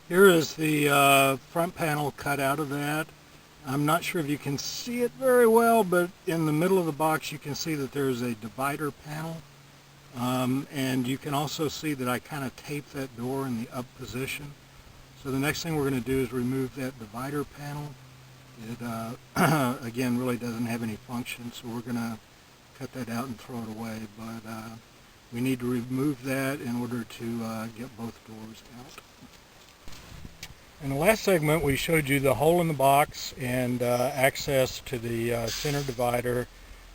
Here is the front panel cut out of that. I'm not sure if you can see it very well, but in the middle of the box you can see that there's a divider panel. And you can also see that I kind of taped that door in the up position. So the next thing we're going to do is remove that divider panel. It, again, really doesn't have any function, so we're going to cut that out and throw it away. But we need to remove that in order to get both doors out. In the last segment, we showed you the hole in the box and access to the center divider.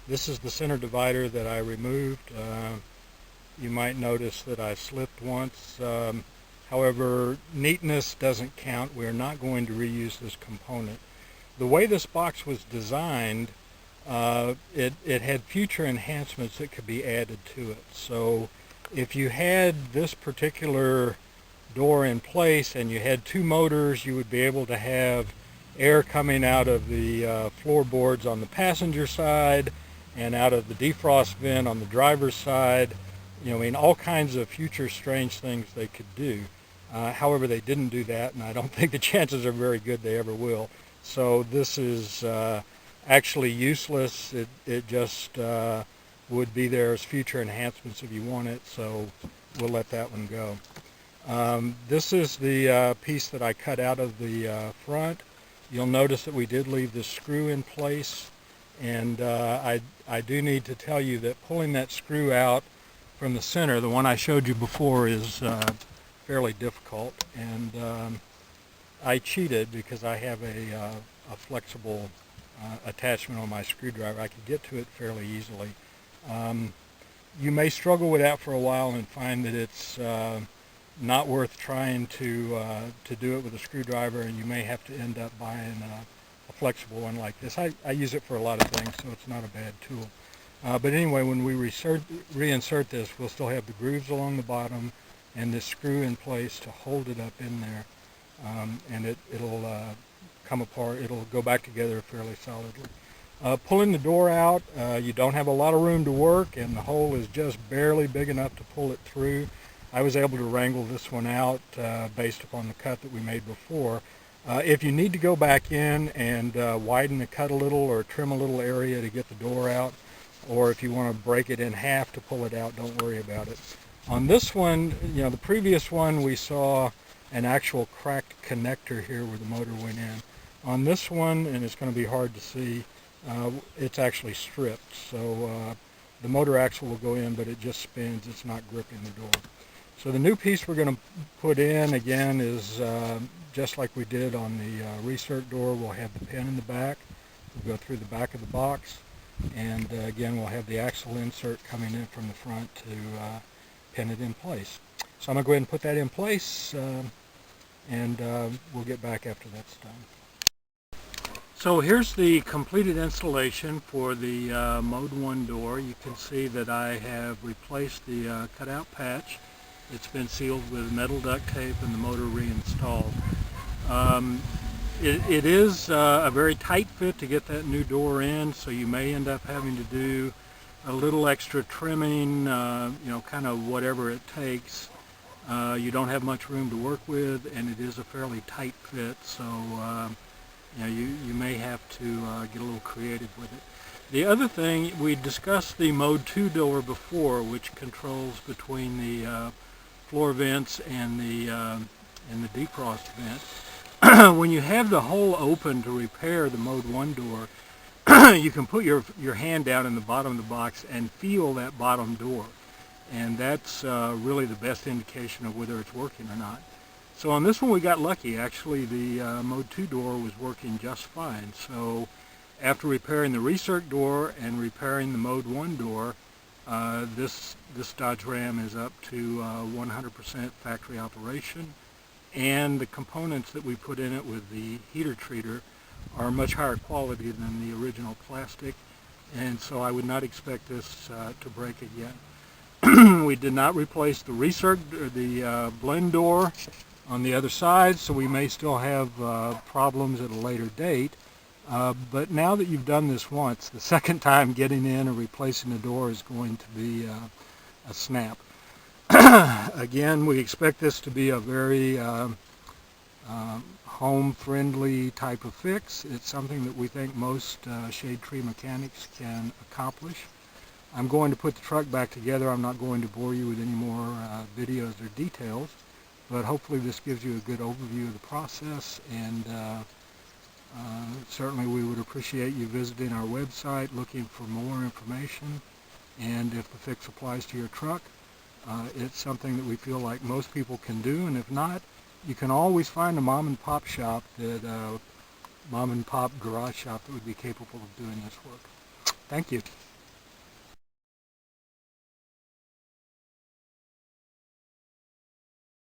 This is the center divider that I removed. You might notice that I slipped once. However, neatness doesn't count. We're not going to reuse this component. The way this box was designed, it had future enhancements that could be added to it. So if you had this particular door in place and you had two motors, you would be able to have air coming out of the floorboards on the passenger side and out of the defrost vent on the driver's side. You know, I mean, all kinds of future strange things they could do. However, they didn't do that, and I don't think the chances are very good they ever will. So this is actually useless. It just would be there as future enhancements if you want it, so we'll let that one go. This is the piece that I cut out of the front. You'll notice that we did leave the screw in place, and I do need to tell you that pulling that screw out from the center, the one I showed you before, is fairly difficult, and I cheated because I have a flexible attachment on my screwdriver. I could get to it fairly easily. You may struggle with that for a while and find that it's not worth trying to do it with a screwdriver, and you may have to end up buying a flexible one like this. I use it for a lot of things, so it's not a bad tool. But anyway, when we reinsert this, we'll still have the grooves along the bottom and this screw in place to hold it up in there, and it'll come apart. It'll go back together fairly solidly. Pulling the door out, you don't have a lot of room to work, and the hole is just barely big enough to pull it through. I was able to wrangle this one out based upon the cut that we made before. If you need to go back in and widen the cut a little or trim a little area to get the door out, or if you want to break it in half to pull it out, don't worry about it. On this one, you know, the previous one we saw an actual cracked connector here where the motor went in. On this one, and it's going to be hard to see, it's actually stripped. So the motor axle will go in, but it just spins. It's not gripping the door. So the new piece we're going to put in, again, is just like we did on the recert door. We'll have the pin in the back. We'll go through the back of the box. And again, we'll have the axle insert coming in from the front to pin it in place. So I'm going to go ahead and put that in place, and we'll get back after that's done. So here's the completed installation for the Mode 1 door. You can see that I have replaced the cutout patch. It's been sealed with metal duct tape and the motor reinstalled. It is a very tight fit to get that new door in, so you may end up having to do a little extra trimming, you know, kind of whatever it takes. You don't have much room to work with, and it is a fairly tight fit, so you know, you may have to get a little creative with it. The other thing, we discussed the Mode 2 door before, which controls between the floor vents and the defrost vent. When you have the hole open to repair the Mode 1 door, you can put your hand down in the bottom of the box and feel that bottom door. And that's really the best indication of whether it's working or not. So on this one we got lucky. Actually, the Mode 2 door was working just fine. So after repairing the recert door and repairing the Mode 1 door, this Dodge Ram is up to 100% factory operation. And the components that we put in it with the HeaterTreater are much higher quality than the original plastic, and so I would not expect this to break again. We did not replace the recert or the blend door on the other side, so we may still have problems at a later date. But now that you've done this once, the second time getting in or replacing the door is going to be a snap. Again, we expect this to be a very home-friendly type of fix. It's something that we think most shade tree mechanics can accomplish. I'm going to put the truck back together. I'm not going to bore you with any more videos or details, but hopefully this gives you a good overview of the process, and certainly we would appreciate you visiting our website looking for more information. And if the fix applies to your truck, it's something that we feel like most people can do, and if not, you can always find a mom and pop shop, mom and pop garage shop that would be capable of doing this work. Thank you.